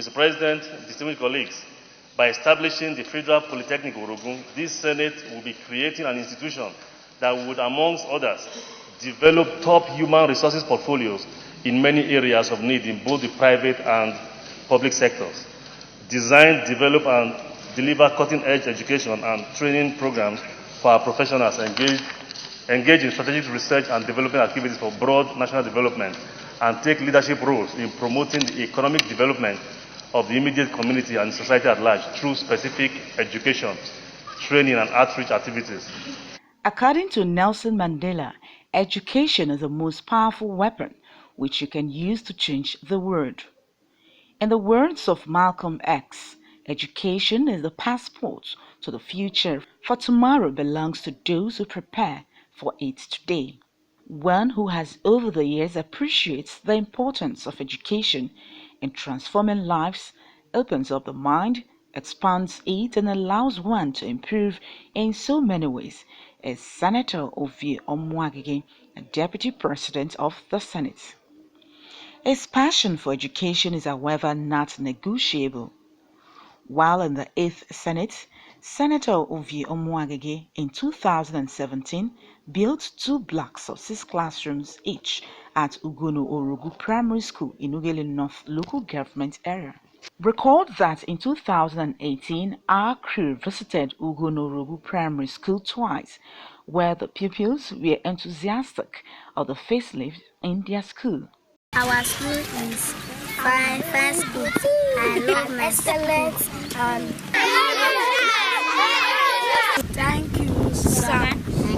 Mr. President, distinguished colleagues, by establishing the Federal Polytechnic Orogun, this Senate will be creating an institution that would, amongst others, develop top human resources portfolios in many areas of need in both the private and public sectors. Design, develop, and deliver cutting-edge education and training programs for our professionals engage in strategic research and development activities for broad national development, and take leadership roles in promoting the economic development of the immediate community and society at large through specific education, training, and outreach activities. According to Nelson Mandela, education is the most powerful weapon which you can use to change the world. In the words of Malcolm X, education is the passport to the future, for tomorrow belongs to those who prepare for it today. One who has over the years appreciates the importance of education in transforming lives, opens up the mind, expands it, and allows one to improve in so many ways, is Senator Ovie Omo-Agege, a Deputy President of the Senate. His passion for education is, however, not negotiable. While in the 8th Senate, Senator Ovie Omo-Agege in 2017 built 2 blocks of 6 classrooms each at Ugono-Orogu Primary School in Ughelli North local government area. Recall that in 2018, our crew visited Ugono-Orogu Primary School twice, where the pupils were enthusiastic of the facelift in their school. Our school is fine school. I love my excellent. Thank you, sir,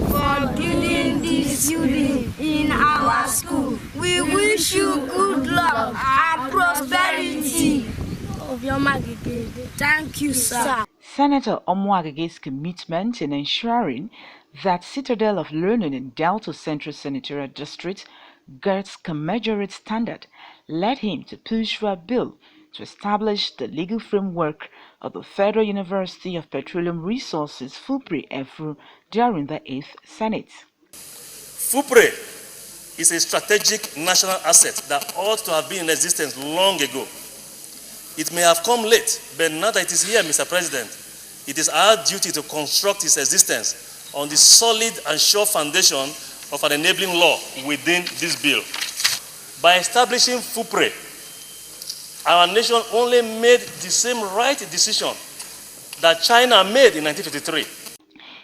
for building this building in our school. We wish you good luck and prosperity. Ovie Omo-Agege. Thank you, sir. Senator Omo-Agege's commitment in ensuring that Citadel of Learning in Delta Central Senatorial District gets commensurate standard led him to push for a bill to establish the legal framework of the Federal University of Petroleum Resources FUPRE-EFRU during the 8th Senate. FUPRE is a strategic national asset that ought to have been in existence long ago. It may have come late, but now that it is here, Mr. President, it is our duty to construct its existence on the solid and sure foundation of an enabling law within this bill. By establishing FUPRE, our nation only made the same right decision that China made in 1953.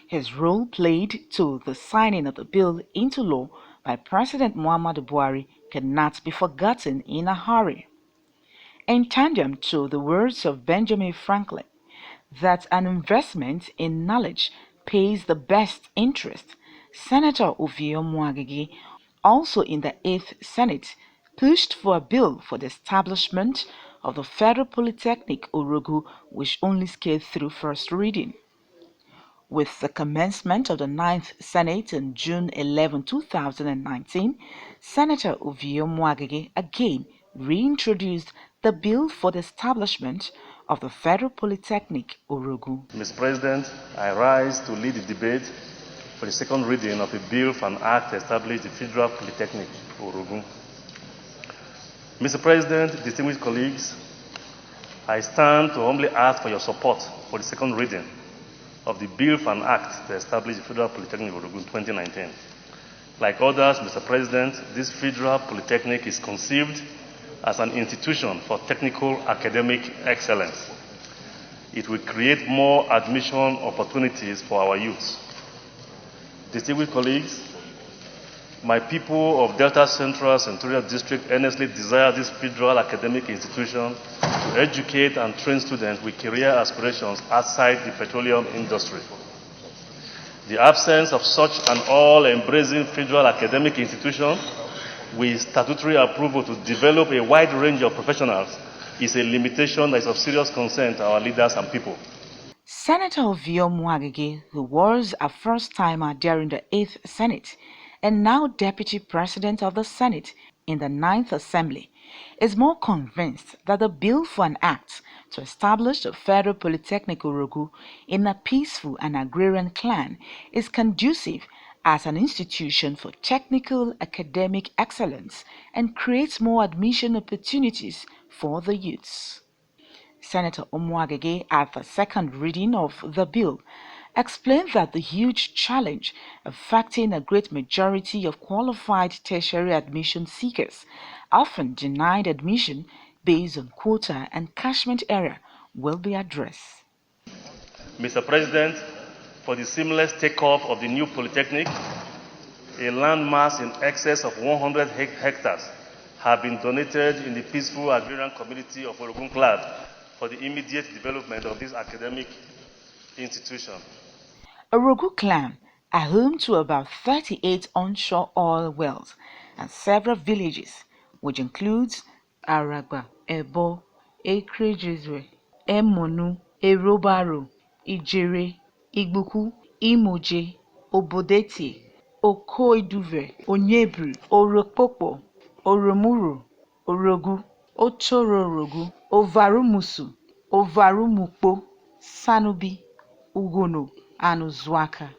His role played to the signing of the bill into law by President Muhammadu Buhari cannot be forgotten in a hurry. In tandem to the words of Benjamin Franklin, that an investment in knowledge pays the best interest, Senator Ovie Omo-Agege, also in the 8th Senate, pushed for a bill for the establishment of the Federal Polytechnic Orogun, which only scaled through first reading. With the commencement of the 9th Senate on June 11, 2019, Senator Ovie Omo-Agege again reintroduced the bill for the establishment of the Federal Polytechnic Orogun. Mr. President, I rise to lead the debate for the second reading of a bill for an act to establish the Federal Polytechnic Orogun. Mr. President, distinguished colleagues, I stand to humbly ask for your support for the second reading of the bill for an act to establish the Federal Polytechnic Orogun 2019. Like others, Mr. President, this Federal Polytechnic is conceived as an institution for technical academic excellence. It will create more admission opportunities for our youth. Distinguished colleagues, my people of Delta Central Senatorial District earnestly desire this federal academic institution to educate and train students with career aspirations outside the petroleum industry. The absence of such an all-embracing federal academic institution with statutory approval to develop a wide range of professionals is a limitation that is of serious concern to our leaders and people. Senator Ovie Omo-Agege, who was a first-timer during the 8th Senate and now Deputy President of the Senate in the 9th Assembly, is more convinced that the bill for an act to establish the Federal Polytechnic Orogun in a peaceful and agrarian clan is conducive as an institution for technical academic excellence and creates more admission opportunities for the youths. Senator Omo-Agege, at the second reading of the bill, explained that the huge challenge affecting a great majority of qualified tertiary admission seekers, often denied admission based on quota and catchment area, will be addressed. Mr. President, for the seamless takeoff of the new polytechnic, a land mass in excess of 100 hectares have been donated in the peaceful agrarian community of Orogun Clan for the immediate development of this academic institution. Orogun Clan are home to about 38 onshore oil wells and several villages, which includes Aragba, Ebo, Ekrejeswe, Emonu, Erobaro, Ijere, Igbuku, Imoje, Obodete, Okoiduve, Onyebru, Orokpopo, Oromuru, Orogu, Otororogu, Ovarumusu, Ovarumukpo, Sanubi, Ugono, and Uzwaka.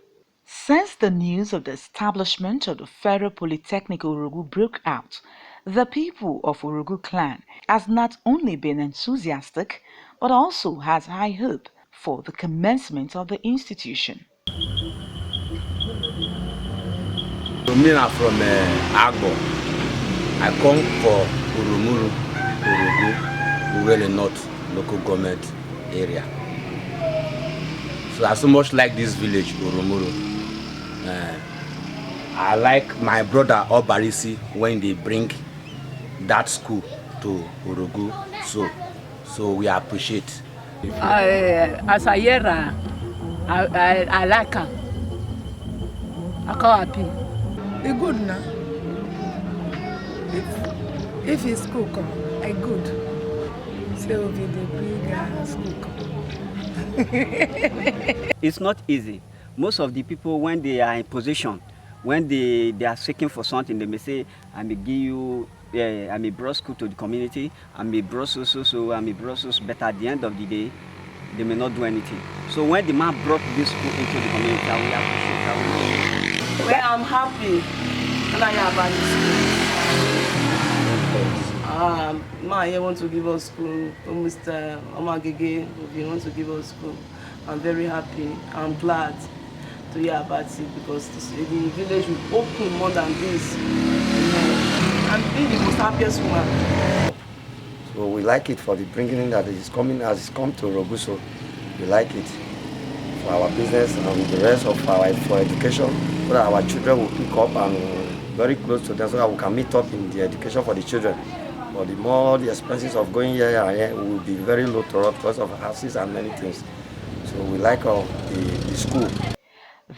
Since the news of the establishment of the Federal Polytechnic Orogu broke out, the people of Orogu Clan has not only been enthusiastic, but also has high hope for the commencement of the institution. Me are from Agbo. I come for Urumuru, Orogu, Uwele North local government area. So I so much like this village, Urumuru. I like my brother Obarisi when they bring that school to Orogu. So we appreciate. As a year, I like her. I call happy. It's good now. If his school come, I good. So Ovie they bring school come. It's not easy. Most of the people, when they are in position, when they are seeking for something, they may say, I may give you, I may bring school to the community, I may bring so, I may bring so, but at the end of the day, they may not do anything. So when the man brought this school into the community, I will appreciate. Well, I'm happy and I have about this school. Man, want to give us school. Mr. Omo-Agege, he wants to give us school. I'm very happy. I'm glad to hear about it because the village will open more than this. I'm being the most happiest woman. So we like it for the bringing in that is coming as it's come to Orogu. So we like it for our business and the rest of for education, so that our children will pick up and very close to them, so that we can meet up in the education for the children. But the more the expenses of going here and here will be very low to us because of houses and many things. So we like the school.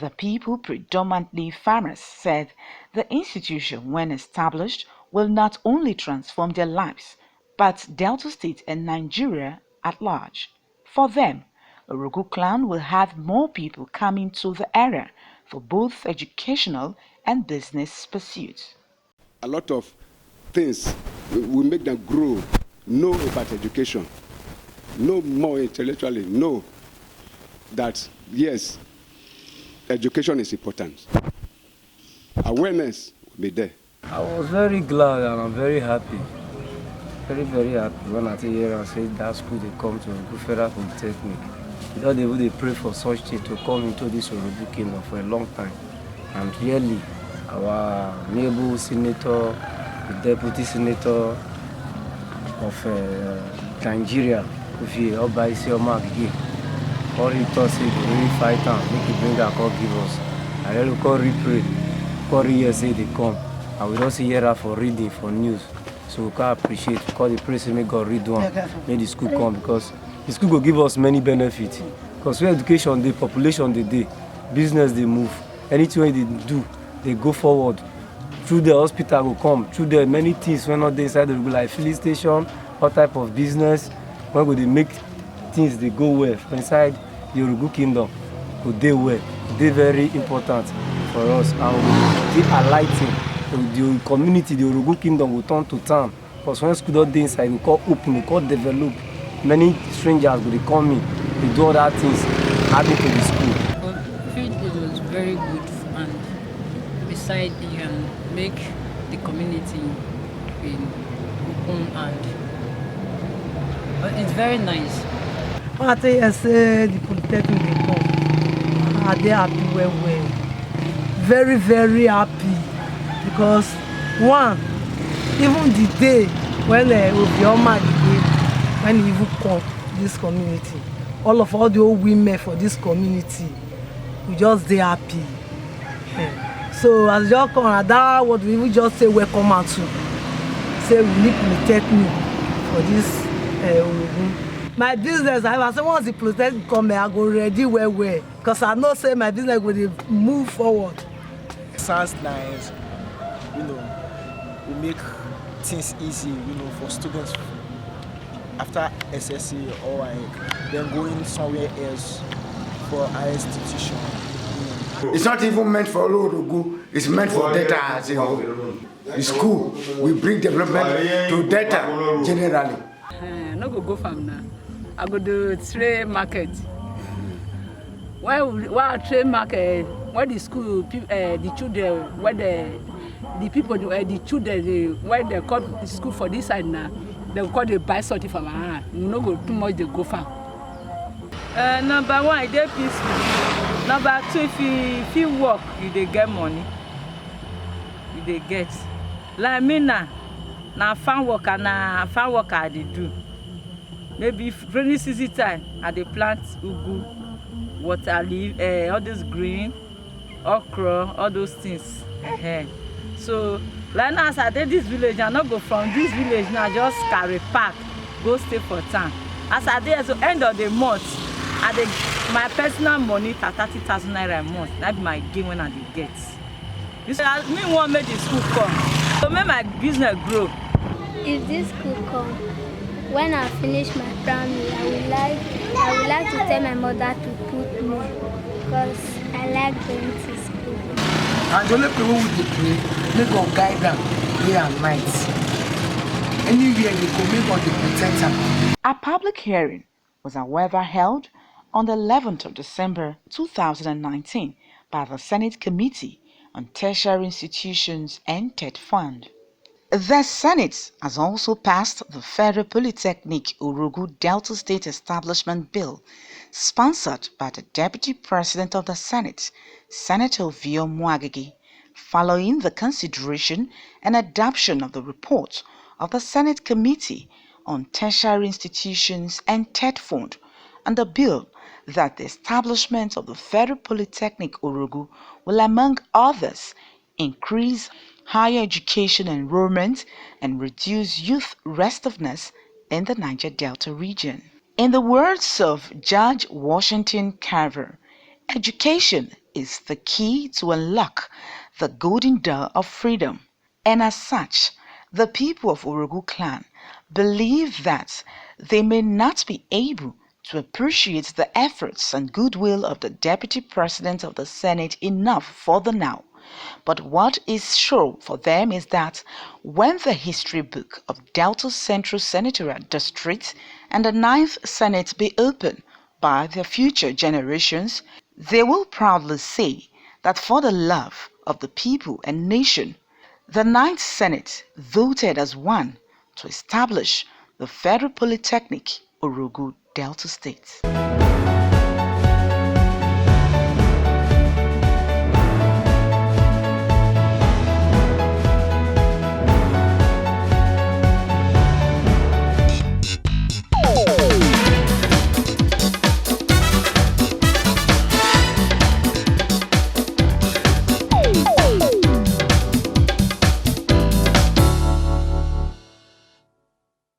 The people, predominantly farmers, said the institution, when established, will not only transform their lives, but Delta State and Nigeria at large. For them, Orogu Clan will have more people coming to the area for both educational and business pursuits. A lot of things will make them grow, know about education, know more intellectually, know that, yes, education is important. Awareness will be there. I was very glad and I'm very happy. Very, very happy when I hear and say that school they come to Orogu Federal Polytechnic. Because they pray for such thing to come into this Orogu kingdom for a long time. And really, our neighbor senator, the deputy senator of Nigeria, Ovie Omo-Agege, all he thought say they really fight and make it bring that call give us. I really call repray, call here say they come. And we don't see here for reading, for news. So we can appreciate, because the praise make God read one, make the school come, because the school will give us many benefits. Because where education, the population, the business, they move. Anything they do, they go forward. Through the hospital will come, through the many things when not they inside the like filling station, all type of business. When they make things, they go well. Inside the Orogu kingdom, they well. They very important for us. And they are lighting. The community, the Orogu kingdom will turn to town. Because when school don't inside, we call open, we call develop. Many strangers will come in, they do other things, adding to the school. I feel it was very good, and besides, you can make the community in open and It's very nice. I tell you, say the Polytechnic dey come. They happy well. Very, very happy. Because one, even the day when Ovie Omo-Agege, when he even come this community, all the old women for this community, we just dey happy. So as you come, and that what we even just say welcome out to. Say we need Polytechnic for this Orogun. My business, I say once the Polytechnic come, I go ready well. Because I know say my business will move forward. Sounds nice, we make things easy, for students after SSC or then going somewhere else for higher institution. It's not even meant for Orogun, it's meant for Delta as a whole. The school will bring development to Delta generally. No go farm now. I go do trade market. Why trade market? Where the school, the children, where the people, the children, where they call the school for this side now, they call they buy something from my hand. No go too much, they go farm. Number one, they peaceful. Number two, if you work, you dey get money. You dey get. Like me now, farm work I dey do. Maybe if rainy season time, I dey plant ugu, water leaf, all this green, okra, all those things. So, like now as I dey this village, I not go from this village now, just carry pack, go stay for town. As I dey at the end of the month, my personal money 30,000 naira a month. That be my gain when I dey get. You say me want make the school come, so make my business grow. If this school come, when I finish my primary, I would like to tell my mother to put me because I like going to school. And the only people who dey pray, make God guide them day and night. Anywhere they go, make God dey protect them. A public hearing was however held on the 11th of December 2019 by the Senate Committee on Tertiary Institutions and TED Fund. The Senate has also passed the Federal Polytechnic Orogun Delta State Establishment Bill, sponsored by the Deputy President of the Senate, Senator Ovie Omo-Agege, following the consideration and adoption of the report of the Senate Committee on Tertiary Institutions and TED Fund, and the bill that the establishment of the Federal Polytechnic Orogun will, among others, increase higher education enrollment and reduce youth restiveness in the Niger Delta region. In the words of Judge Washington Carver, education is the key to unlock the golden door of freedom. And as such, the people of Orogun clan believe that they may not be able to appreciate the efforts and goodwill of the Deputy President of the Senate enough for the now. But what is sure for them is that when the history book of Delta Central Senatorial District and the 9th Senate be opened by their future generations, they will proudly say that for the love of the people and nation, the 9th Senate voted as one to establish the Federal Polytechnic Orogun Delta State.